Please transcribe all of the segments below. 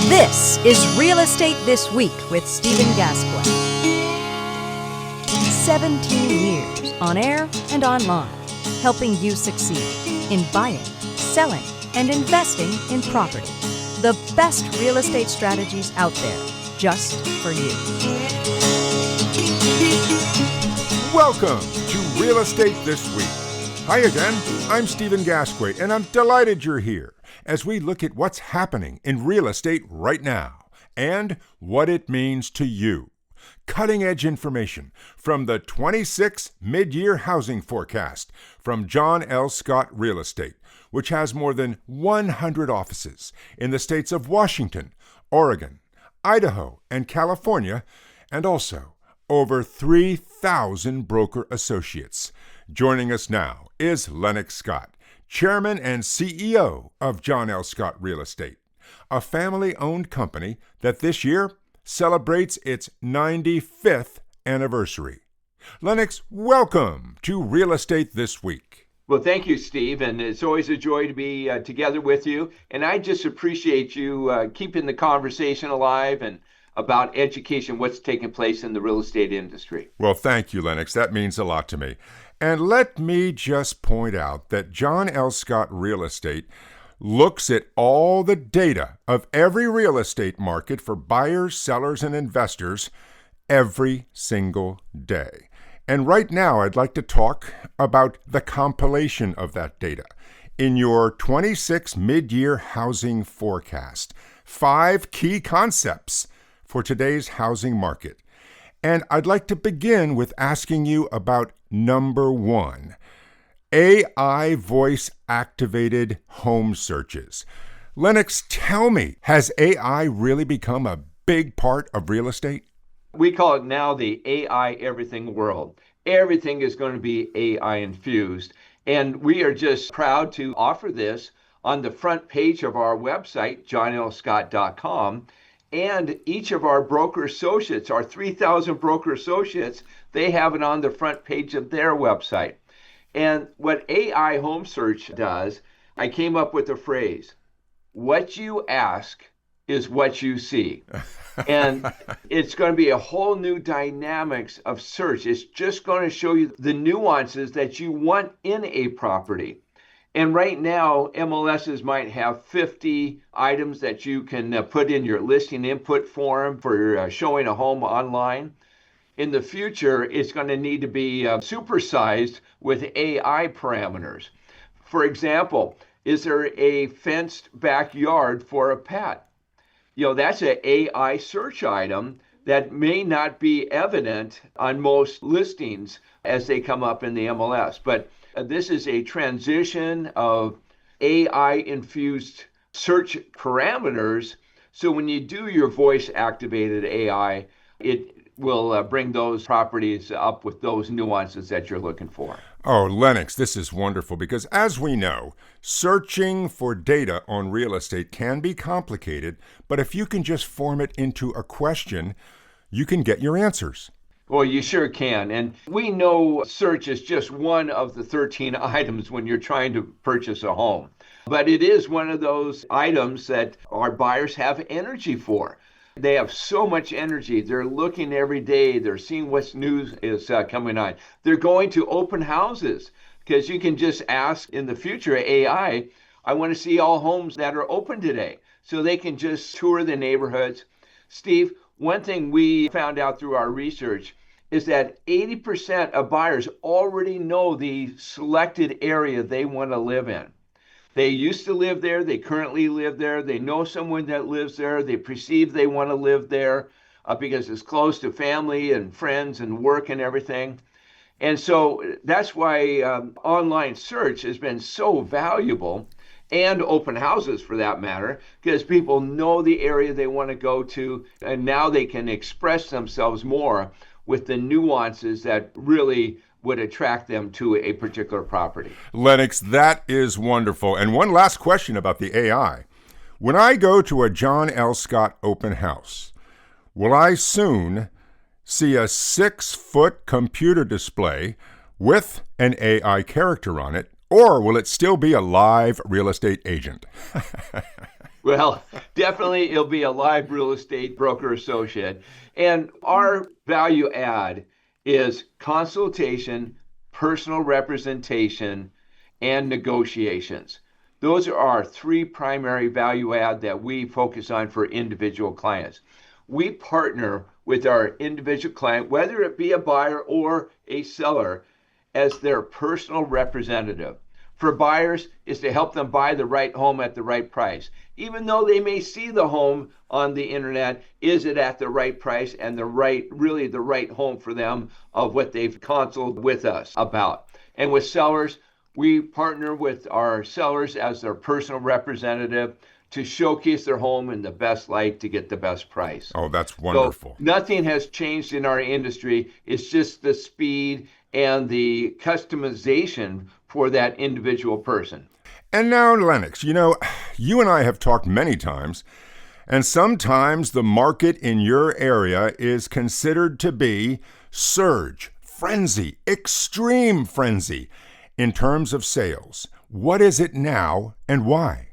This is Real Estate This Week with Stephen Gasque. 17 years on air and online, helping you succeed in buying, selling, and investing in property. The best real estate strategies out there, just for you. Welcome to Real Estate This Week. Hi again, I'm Stephen Gasque, and I'm delighted you're here as we look at what's happening in real estate right now and what it means to you. Cutting-edge information from the 26 Midyear Housing Forecast from John L. Scott Real Estate, which has more than 100 offices in the states of Washington, Oregon, Idaho, and California, and also over 3,000 broker associates. Joining us now is Lennox Scott, Chairman and CEO of John L. Scott Real Estate, a family-owned company that this year celebrates its 95th anniversary. Lennox, welcome to Real Estate This Week. Well, thank you, Steve, and it's always a joy to be together with you. And I just appreciate you keeping the conversation alive and about education, what's taking place in the real estate industry. Well, thank you, Lennox. That means a lot to me. And let me just point out that John L. Scott Real Estate looks at all the data of every real estate market for buyers, sellers, and investors every single day. And right now, I'd like to talk about the compilation of that data in your 26 Midyear Housing Forecast. 5 key concepts for today's housing market. And I'd like to begin with asking you about number 1, AI voice-activated home searches. Lennox, tell me, has AI really become a big part of real estate? We call it now the AI everything world. Everything is going to be AI infused. And we are just proud to offer this on the front page of our website, johnlscott.com. And each of our broker associates, our 3,000 broker associates, they have it on the front page of their website. And what AI home search does, I came up with a phrase, what you ask is what you see. And it's going to be a whole new dynamics of search. It's just going to show you the nuances that you want in a property. And right now, MLSs might have 50 items that you can put in your listing input form for showing a home online. In the future, it's going to need to be supersized with AI parameters. For example, is there a fenced backyard for a pet? You know, that's an AI search item that may not be evident on most listings as they come up in the MLS. But this is a transition of AI-infused search parameters. So when you do your voice-activated AI, it will bring those properties up with those nuances that you're looking for. Oh, Lennox, this is wonderful because as we know, searching for data on real estate can be complicated, but if you can just form it into a question, you can get your answers. Well, you sure can. And we know search is just one of the 13 items when you're trying to purchase a home. But it is one of those items that our buyers have energy for. They have so much energy. They're looking every day. They're seeing what's news is coming on. They're going to open houses because you can just ask in the future AI, I want to see all homes that are open today. So they can just tour the neighborhoods. Steve, one thing we found out through our research is that 80% of buyers already know the selected area they want to live in. They used to live there, they currently live there, they know someone that lives there, they perceive they want to live there because it's close to family and friends and work and everything. And so that's why online search has been so valuable, and open houses for that matter, because people know the area they want to go to, and now they can express themselves more with the nuances that really would attract them to a particular property. Lennox, that is wonderful. And one last question about the AI. When I go to a John L. Scott open house, will I soon see a 6-foot computer display with an AI character on it, or will it still be a live real estate agent? Well, definitely it'll be a live real estate broker associate. And our value add is consultation, personal representation, and negotiations. Those are our three primary value add that we focus on for individual clients. We partner with our individual client, whether it be a buyer or a seller, as their personal representative. For buyers is to help them buy the right home at the right price. Even though they may see the home on the internet, is it at the right price and really the right home for them of what they've consulted with us about? And with sellers, we partner with our sellers as their personal representative to showcase their home in the best light to get the best price. Oh, that's So wonderful. nothing has changed in our industry. It's just the speed and the customization for that individual person. And now, Lennox, you and I have talked many times, and sometimes the market in your area is considered to be surge, frenzy, extreme frenzy in terms of sales. What is it now and why?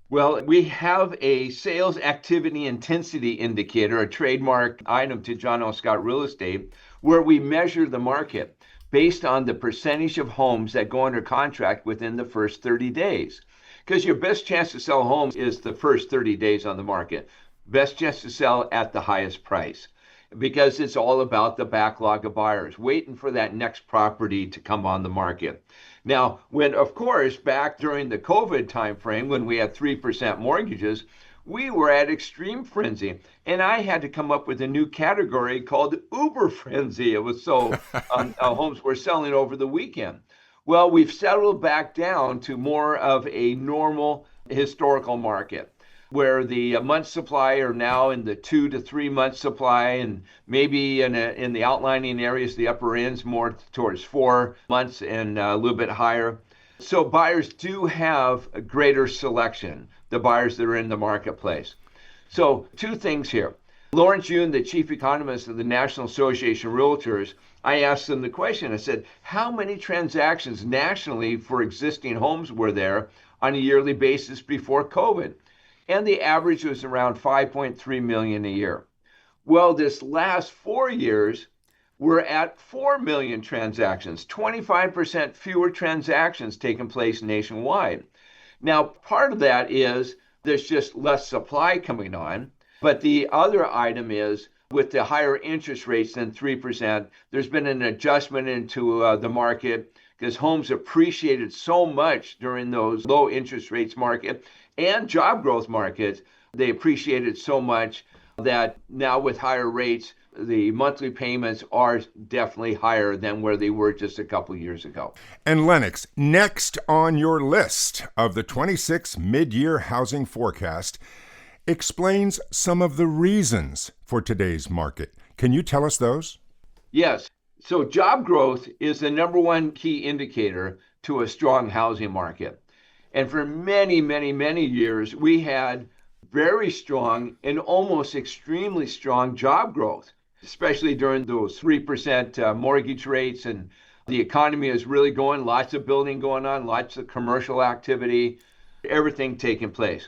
Well, we have a sales activity intensity indicator, a trademark item to John L. Scott Real Estate, where we measure the market based on the percentage of homes that go under contract within the first 30 days. Because your best chance to sell homes is the first 30 days on the market. Best chance to sell at the highest price. Because it's all about the backlog of buyers waiting for that next property to come on the market. Now, when, of course, back during the COVID timeframe, when we had 3% mortgages, we were at extreme frenzy. And I had to come up with a new category called Uber frenzy. It was so homes were selling over the weekend. Well, we've settled back down to more of a normal historical market, where the month supply are now in the 2 to 3 month supply, and maybe in the outlining areas, the upper ends more towards 4 months and a little bit higher. So buyers do have a greater selection, the buyers that are in the marketplace. So two things here. Lawrence Yun, the chief economist of the National Association of Realtors, I asked them the question. I said, how many transactions nationally for existing homes were there on a yearly basis before COVID? And the average was around 5.3 million a year. Well, this last 4 years, we're at 4 million transactions, 25% fewer transactions taking place nationwide. Now, part of that is there's just less supply coming on. But the other item is with the higher interest rates than 3%, there's been an adjustment into the market because homes appreciated so much during those low interest rates market and job growth markets. They appreciated so much that now with higher rates, the monthly payments are definitely higher than where they were just a couple of years ago. And Lennox, next on your list of the 26 mid-year housing forecast explains some of the reasons for today's market. Can you tell us those? Yes. So job growth is the number one key indicator to a strong housing market. And for many, many, many years, we had very strong and almost extremely strong job growth, especially during those 3% mortgage rates. And the economy is really going, lots of building going on, lots of commercial activity, everything taking place.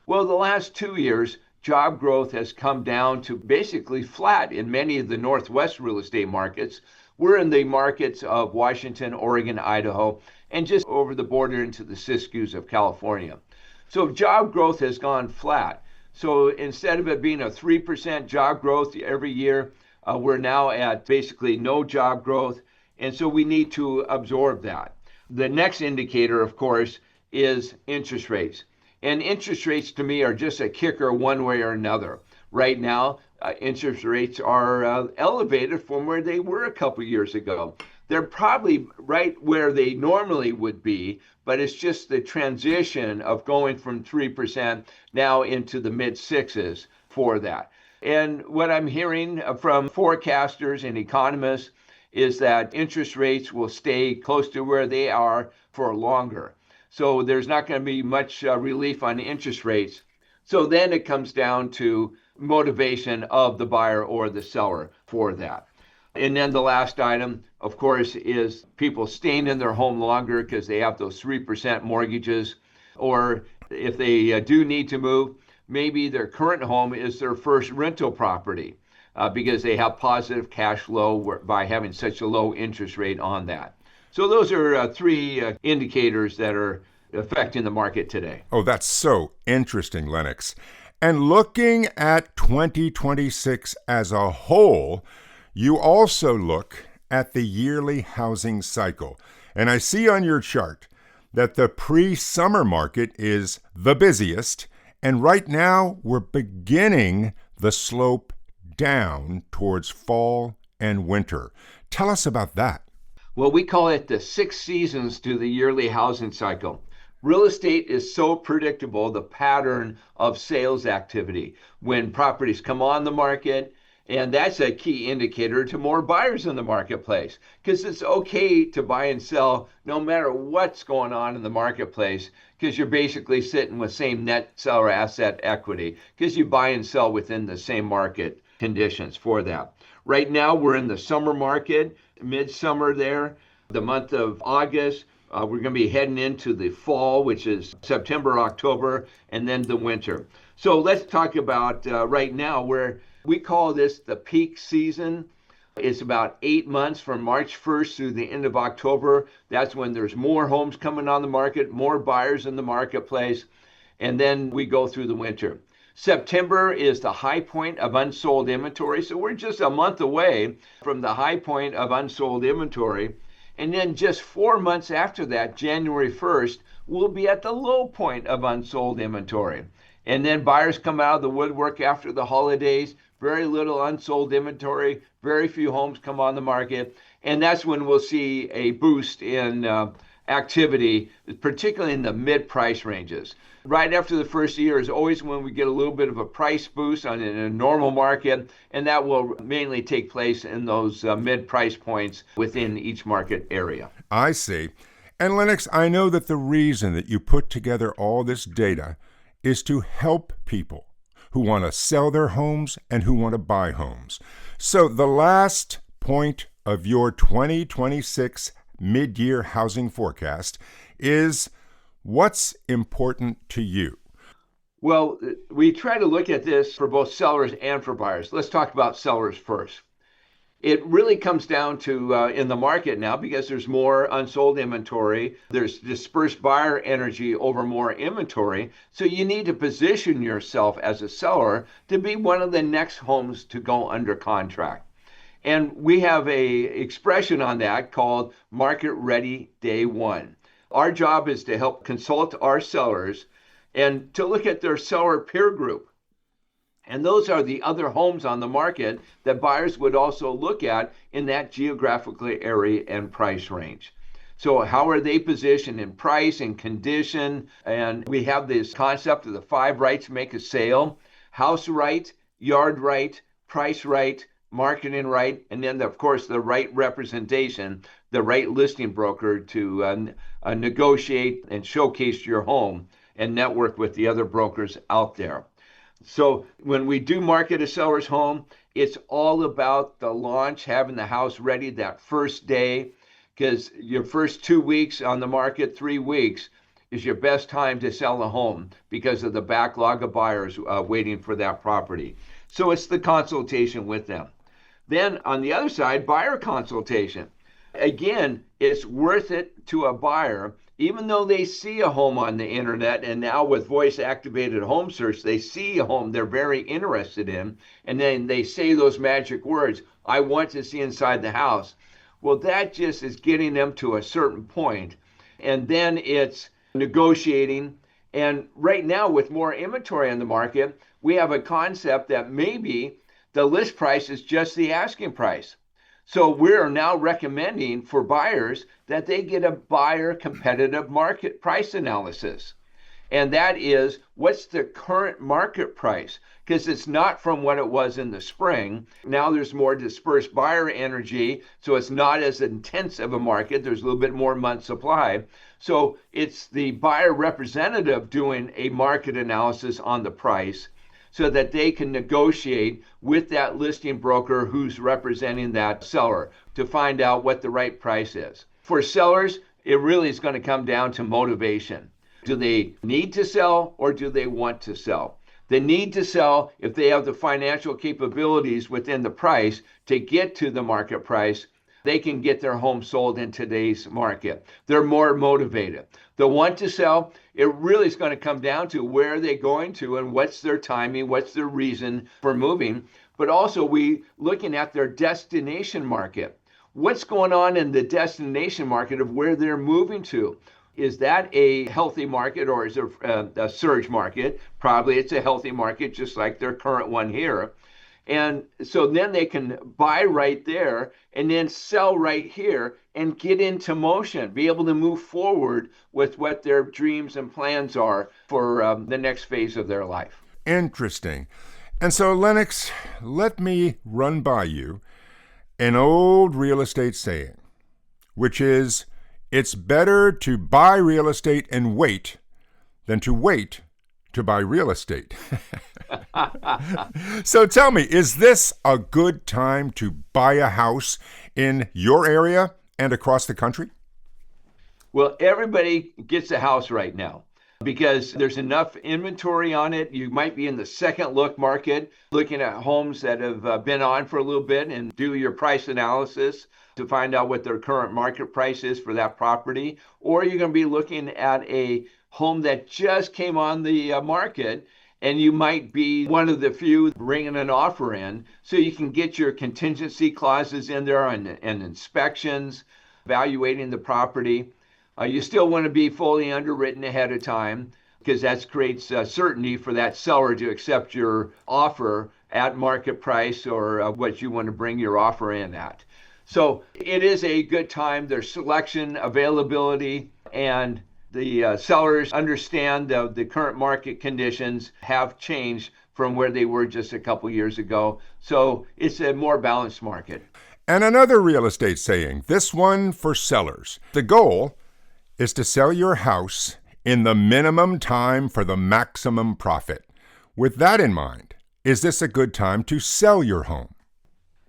Well, the last 2 years, job growth has come down to basically flat in many of the Northwest real estate markets. We're in the markets of Washington, Oregon, Idaho, and just over the border into the Siskiyous of California. So job growth has gone flat. So instead of it being a 3% job growth every year, we're now at basically no job growth. And so we need to absorb that. The next indicator, of course, is interest rates. And interest rates to me are just a kicker one way or another. Right now, interest rates are elevated from where they were a couple years ago. They're probably right where they normally would be, but it's just the transition of going from 3% now into the mid sixes for that. And what I'm hearing from forecasters and economists is that interest rates will stay close to where they are for longer. So there's not going to be much relief on interest rates. So then it comes down to motivation of the buyer or the seller for that. And then the last item, of course, is people staying in their home longer because they have those 3% mortgages, or If they do need to move, maybe their current home is their first rental property because they have positive cash flow by having such a low interest rate on that. So those are three indicators that are affecting the market today. Oh, that's so interesting, Lennox. And looking at 2026 as a whole, you also look at the yearly housing cycle. And I see on your chart that the pre-summer market is the busiest, and right now we're beginning the slope down towards fall and winter. Tell us about that. Well, we call it the 6 seasons to the yearly housing cycle. Real estate is so predictable, the pattern of sales activity when properties come on the market. And that's a key indicator to more buyers in the marketplace because it's okay to buy and sell no matter what's going on in the marketplace because you're basically sitting with same net seller asset equity because you buy and sell within the same market conditions for that. Right now, we're in the summer market, midsummer there, the month of August. We're going to be heading into the fall, which is September, October, and then the winter. So let's talk about right now where we call this the peak season. It's about 8 months from March 1st through the end of October. That's when there's more homes coming on the market, more buyers in the marketplace, and then we go through the winter. September is the high point of unsold inventory. So we're just a month away from the high point of unsold inventory. And then just 4 months after that, January 1st, we'll be at the low point of unsold inventory. And then buyers come out of the woodwork after the holidays, very little unsold inventory, very few homes come on the market. And that's when we'll see a boost in activity, particularly in the mid-price ranges. Right after the first year is always when we get a little bit of a price boost in a normal market, and that will mainly take place in those mid-price points within each market area. I see. And Lennox, I know that the reason that you put together all this data is to help people who want to sell their homes and who want to buy homes. So the last point of your 2026 mid-year housing forecast is what's important to you? Well, we try to look at this for both sellers and for buyers. Let's talk about sellers first. It really comes down to in the market now because there's more unsold inventory. There's dispersed buyer energy over more inventory. So you need to position yourself as a seller to be one of the next homes to go under contract. And we have a expression on that called market ready day one. Our job is to help consult our sellers and to look at their seller peer group. And those are the other homes on the market that buyers would also look at in that geographical area and price range. So how are they positioned in price and condition? And we have this concept of the 5 rights to make a sale: house right, yard right, price right, marketing right, and then of course the right representation, the right listing broker to negotiate and showcase your home and network with the other brokers out there. So when we do market a seller's home, it's all about the launch, having the house ready that first day, because your first 2 weeks on the market, 3 weeks, is your best time to sell a home because of the backlog of buyers waiting for that property. So it's the consultation with them. Then on the other side, buyer consultation. Again, it's worth it to a buyer, even though they see a home on the internet, and now with voice activated home search, they see a home they're very interested in, and then they say those magic words, "I want to see inside the house." Well, that just is getting them to a certain point, and then it's negotiating. And right now, with more inventory on the market, we have a concept that maybe the list price is just the asking price. So we're now recommending for buyers that they get a buyer competitive market price analysis. And that is, what's the current market price? Because it's not from what it was in the spring. Now there's more dispersed buyer energy, so it's not as intense of a market. There's a little bit more month supply. So it's the buyer representative doing a market analysis on the price, so that they can negotiate with that listing broker who's representing that seller to find out what the right price is. For sellers, it really is going to come down to motivation. Do they need to sell or do they want to sell? They need to sell if they have the financial capabilities within the price to get to the market price. They can get their home sold in today's market. They're more motivated. The want to sell, it really is going to come down to where are they going to and what's their timing, what's their reason for moving. But also we looking at their destination market. What's going on in the destination market of where they're moving to? Is that a healthy market or is it a surge market? Probably it's a healthy market, just like their current one here. And so then they can buy right there and then sell right here and get into motion, be able to move forward with what their dreams and plans are for the next phase of their life. Interesting. And so, Lennox, let me run by you an old real estate saying, which is, it's better to buy real estate and wait than to wait to buy real estate. So tell me, is this a good time to buy a house in your area and across the country? Well, everybody gets a house right now because there's enough inventory on it. You might be in the second look market, looking at homes that have been on for a little bit and do your price analysis to find out what their current market price is for that property. Or you're going to be looking at a home that just came on the market, and you might be one of the few bringing an offer in, so you can get your contingency clauses in there and inspections, evaluating the property. You still want to be fully underwritten ahead of time because that creates certainty for that seller to accept your offer at market price or what you want to bring your offer in at. So it is a good time. There's selection, availability, and the sellers understand the current market conditions have changed from where they were just a couple years ago. So it's a more balanced market. And another real estate saying, this one for sellers. The goal is to sell your house in the minimum time for the maximum profit. With that in mind, is this a good time to sell your home?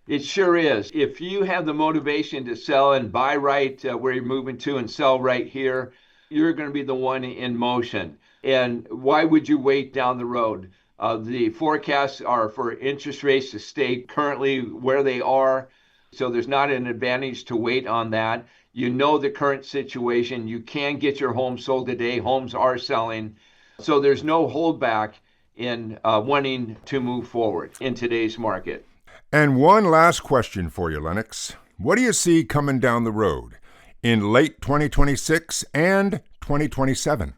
It sure is. If you have the motivation to sell and buy right where you're moving to and sell right here, you're going to be the one in motion. And why would you wait down the road? The forecasts are for interest rates to stay currently where they are. So there's not an advantage to wait on that. You know the current situation. You can get your home sold today. Homes are selling. So there's no holdback in wanting to move forward in today's market. And one last question for you, Lennox. What do you see coming down the road in late 2026 and 2027?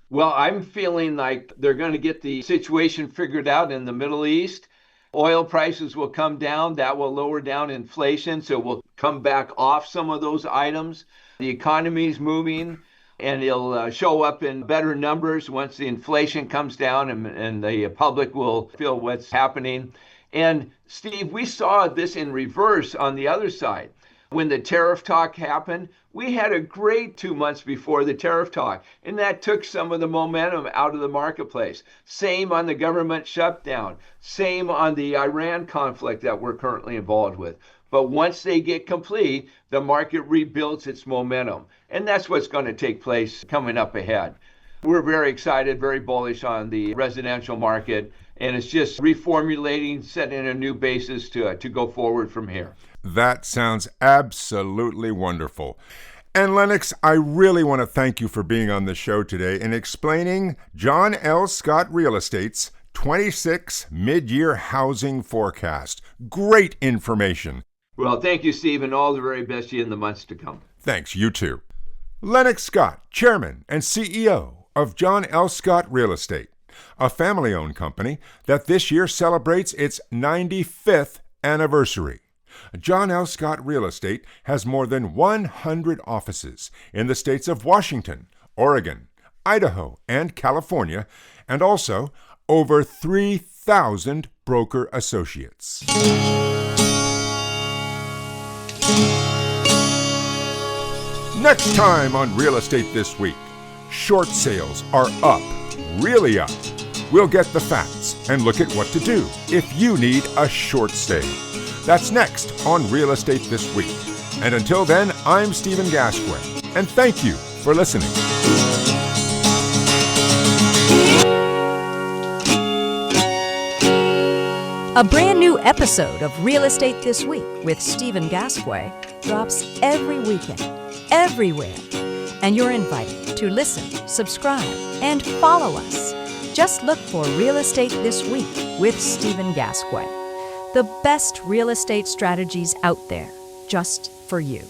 Well, I'm feeling like they're going to get the situation figured out in the Middle East. Oil prices will come down. That will lower down inflation, so we'll come back off some of those items. The economy's moving, and it'll show up in better numbers once the inflation comes down and the public will feel what's happening. And Steve, we saw this in reverse on the other side. When the tariff talk happened, we had a great 2 months before the tariff talk, and that took some of the momentum out of the marketplace. Same on the government shutdown, same on the Iran conflict that we're currently involved with. But once they get complete, the market rebuilds its momentum, and that's what's going to take place coming up ahead. We're very excited, very bullish on the residential market, and it's just reformulating, setting a new basis to go forward from here. That sounds absolutely wonderful. And Lennox, I really want to thank you for being on the show today and explaining John L. Scott Real Estate's 26 Midyear Housing Forecast. Great information. Well, thank you, Steve, and all the very best to you in the months to come. Thanks, you too. Lennox Scott, Chairman and CEO of John L. Scott Real Estate, a family-owned company that this year celebrates its 95th anniversary. John L. Scott Real Estate has more than 100 offices in the states of Washington, Oregon, Idaho, and California, and also over 3,000 broker associates. Next time on Real Estate This Week, short sales are up, really up. We'll get the facts and look at what to do if you need a short sale. That's next on Real Estate This Week. And until then, I'm Stephen Gasque, and thank you for listening. A brand new episode of Real Estate This Week with Stephen Gasque drops every weekend, everywhere. And you're invited to listen, subscribe, and follow us. Just look for Real Estate This Week with Stephen Gasque. The best real estate strategies out there, just for you.